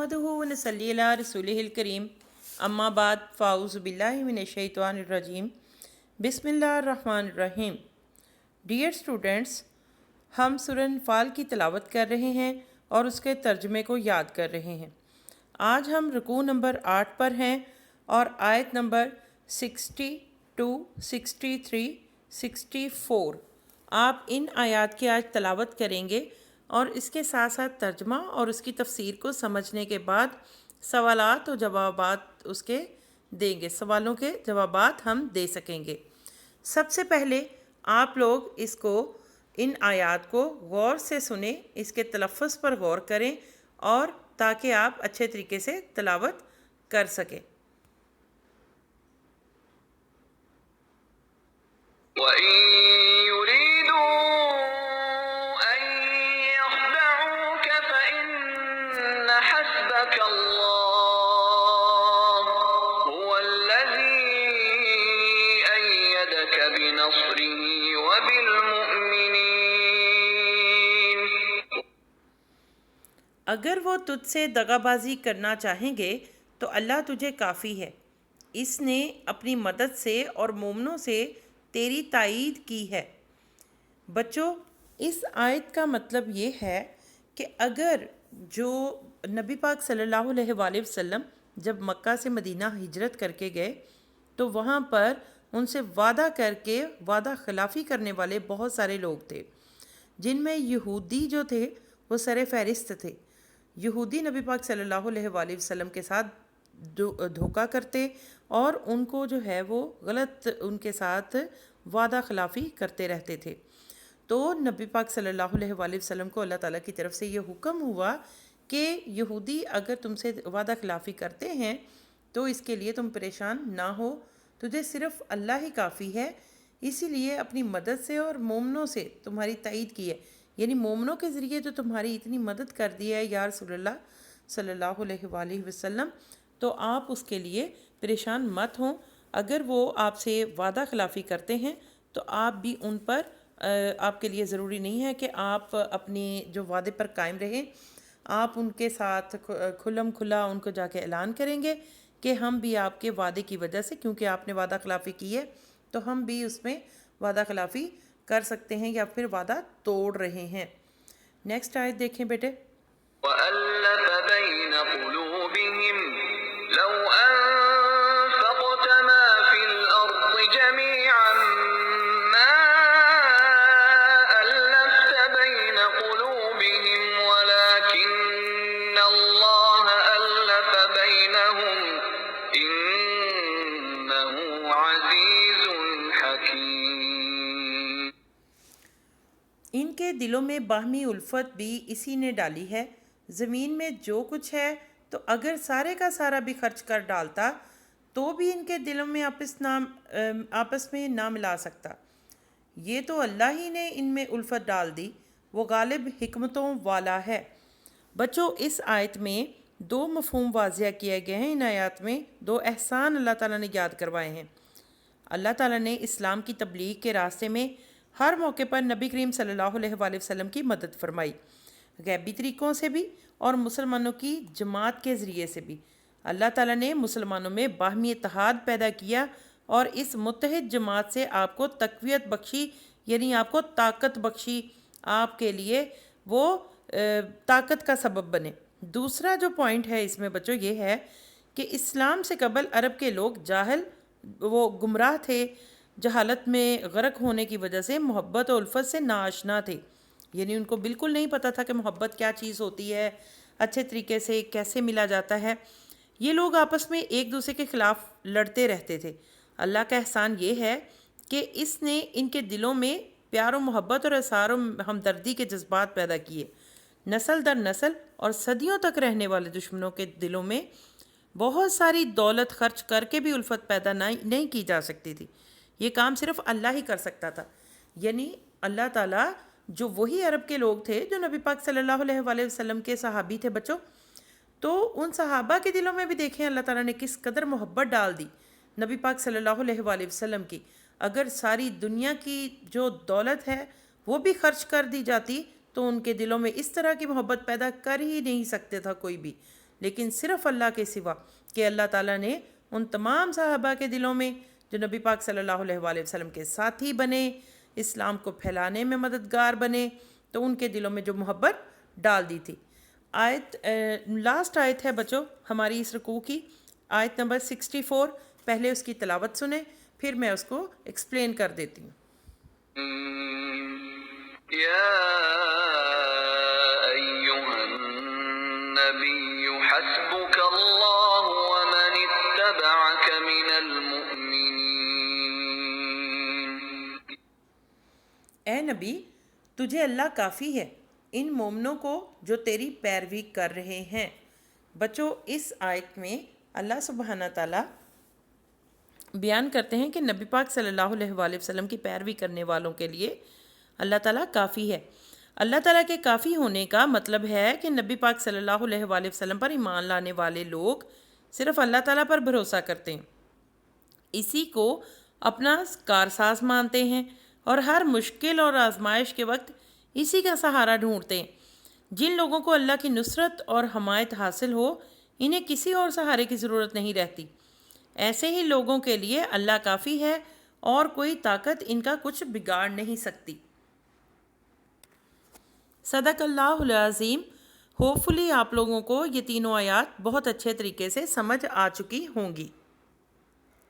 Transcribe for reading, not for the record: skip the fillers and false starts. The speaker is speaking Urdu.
نحمدہ ونصلی علی رسولہ الکریم اما بعد فاعوذ باللہ من الشیطان الرجیم بسم اللہ الرحمن الرحیم۔ ڈیئر اسٹوڈنٹس، ہم سورہ انفال کی تلاوت کر رہے ہیں اور اس کے ترجمے کو یاد کر رہے ہیں۔ آج ہم رکوع نمبر 8 پر ہیں اور آیت نمبر 62، 63، 64 آپ ان آیات کی آج تلاوت کریں گے اور اس کے ساتھ ساتھ ترجمہ اور اس کی تفسیر کو سمجھنے کے بعد سوالات و جوابات اس کے دیں گے، سوالوں کے جوابات ہم دے سکیں گے۔ سب سے پہلے آپ لوگ اس کو ان آیات کو غور سے سنیں، اس کے تلفظ پر غور کریں اور تاکہ آپ اچھے طریقے سے تلاوت کر سکیں۔ اگر وہ تجھ سے دغا بازی کرنا چاہیں گے تو اللہ تجھے کافی ہے، اس نے اپنی مدد سے اور مومنوں سے تیری تائید کی ہے۔ بچوں، اس آیت کا مطلب یہ ہے کہ اگر جو نبی پاک صلی اللہ علیہ وآلہ وسلم جب مکہ سے مدینہ ہجرت کر کے گئے تو وہاں پر ان سے وعدہ کر کے وعدہ خلافی کرنے والے بہت سارے لوگ تھے، جن میں یہودی جو تھے وہ سر فہرست تھے۔ یہودی نبی پاک صلی اللہ علیہ وآلہ وسلم کے ساتھ دھوکہ کرتے اور ان کو جو ہے وہ غلط ان کے ساتھ وعدہ خلافی کرتے رہتے تھے۔ تو نبی پاک صلی اللہ علیہ وآلہ وسلم کو اللہ تعالیٰ کی طرف سے یہ حکم ہوا کہ یہودی اگر تم سے وعدہ خلافی کرتے ہیں تو اس کے لیے تم پریشان نہ ہو، تجھے صرف اللہ ہی کافی ہے، اسی لیے اپنی مدد سے اور مومنوں سے تمہاری تائید کی ہے، یعنی مومنوں کے ذریعے جو تمہاری اتنی مدد کر دی ہے یا رسول اللہ صلی اللہ علیہ وآلہ وسلم، تو آپ اس کے لیے پریشان مت ہوں۔ اگر وہ آپ سے وعدہ خلافی کرتے ہیں تو آپ بھی ان پر آپ کے لیے ضروری نہیں ہے کہ آپ اپنے جو وعدے پر قائم رہیں، آپ ان کے ساتھ کھلم کھلا ان کو جا کے اعلان کریں گے کہ ہم بھی آپ کے وعدے کی وجہ سے، کیونکہ آپ نے وعدہ خلافی کی ہے تو ہم بھی اس میں وعدہ خلافی کر سکتے ہیں یا پھر وعدہ توڑ رہے ہیں۔ نیکسٹ آیت دیکھیں بیٹے۔ وَأَلَّفَ بَيْنَ قُلُوبِهِمْ لَوْ أَنفَقْتَ مَا فِي الْأَرْضِ جَمِيعًا مَا أَلَّفْتَ بَيْنَ قُلُوبِهِمْ وَلَكِنَّ اللَّهَ أَلَّفَ بَيْنَهُمْ إِنَّهُ عَزِيزٌ حَكِيمٌ۔ ان کے دلوں میں باہمی الفت بھی اسی نے ڈالی ہے۔ زمین میں جو کچھ ہے تو اگر سارے کا سارا بھی خرچ کر ڈالتا تو بھی ان کے دلوں میں آپس میں نہ ملا سکتا۔ یہ تو اللہ ہی نے ان میں الفت ڈال دی، وہ غالب حکمتوں والا ہے۔ بچوں، اس آیت میں دو مفہوم واضح کیے گئے ہیں۔ ان آیات میں دو احسان اللہ تعالیٰ نے یاد کروائے ہیں۔ اللہ تعالیٰ نے اسلام کی تبلیغ کے راستے میں ہر موقع پر نبی کریم صلی اللہ علیہ وآلہ وسلم کی مدد فرمائی، غیبی طریقوں سے بھی اور مسلمانوں کی جماعت کے ذریعے سے بھی۔ اللہ تعالیٰ نے مسلمانوں میں باہمی اتحاد پیدا کیا اور اس متحد جماعت سے آپ کو تقویت بخشی، یعنی آپ کو طاقت بخشی، آپ کے لیے وہ طاقت کا سبب بنے۔ دوسرا جو پوائنٹ ہے اس میں بچوں یہ ہے کہ اسلام سے قبل عرب کے لوگ جاہل، وہ گمراہ تھے، جہالت میں غرق ہونے کی وجہ سے محبت و الفت سے ناآشنا تھے، یعنی ان کو بالکل نہیں پتہ تھا کہ محبت کیا چیز ہوتی ہے، اچھے طریقے سے کیسے ملا جاتا ہے۔ یہ لوگ آپس میں ایک دوسرے کے خلاف لڑتے رہتے تھے۔ اللہ کا احسان یہ ہے کہ اس نے ان کے دلوں میں پیار و محبت اور اثار و ہمدردی کے جذبات پیدا کیے۔ نسل در نسل اور صدیوں تک رہنے والے دشمنوں کے دلوں میں بہت ساری دولت خرچ کر کے بھی الفت پیدا نہیں کی جا سکتی تھی، یہ کام صرف اللہ ہی کر سکتا تھا۔ یعنی اللہ تعالیٰ جو وہی عرب کے لوگ تھے جو نبی پاک صلی اللہ علیہ وآلہ وسلم کے صحابی تھے بچوں، تو ان صحابہ کے دلوں میں بھی دیکھیں اللہ تعالیٰ نے کس قدر محبت ڈال دی نبی پاک صلی اللہ علیہ وآلہ وسلم کی۔ اگر ساری دنیا کی جو دولت ہے وہ بھی خرچ کر دی جاتی تو ان کے دلوں میں اس طرح کی محبت پیدا کر ہی نہیں سکتے تھا کوئی بھی، لیکن صرف اللہ کے سوا کہ اللہ تعالیٰ نے ان تمام صحابہ کے دلوں میں جو نبی پاک صلی اللہ علیہ وآلہ وسلم کے ساتھی بنے، اسلام کو پھیلانے میں مددگار بنے، تو ان کے دلوں میں جو محبت ڈال دی تھی۔ لاسٹ آیت ہے بچوں ہماری اس رکوع کی، آیت نمبر 64۔ پہلے اس کی تلاوت سنیں، پھر میں اس کو ایکسپلین کر دیتی ہوں۔ يا أيها النبي حسبك الله ومن اتبعك من المؤمنين۔ اے نبی، تجھے اللہ کافی ہے ان مومنوں کو جو تیری پیروی کر رہے ہیں۔ بچوں اس آیت میں اللہ سبحانہ تعالیٰ بیان کرتے ہیں کہ نبی پاک صلی اللہ علیہ وآلہ وسلم کی پیروی کرنے والوں کے لیے اللہ تعالیٰ کافی ہے۔ اللہ تعالیٰ کے کافی ہونے کا مطلب ہے کہ نبی پاک صلی اللہ علیہ وآلہ وسلم پر ایمان لانے والے لوگ صرف اللہ تعالیٰ پر بھروسہ کرتے ہیں، اسی کو اپنا کارساز مانتے ہیں اور ہر مشکل اور آزمائش کے وقت اسی کا سہارا ڈھونڈتے ہیں۔ جن لوگوں کو اللہ کی نصرت اور حمایت حاصل ہو، انہیں کسی اور سہارے کی ضرورت نہیں رہتی۔ ایسے ہی لوگوں کے لیے اللہ کافی ہے اور کوئی طاقت ان کا کچھ بگاڑ نہیں سکتی۔ صدق اللہ العظیم۔ ہوپ فلی آپ لوگوں کو یہ تینوں آیات بہت اچھے طریقے سے سمجھ آ چکی ہوں گی۔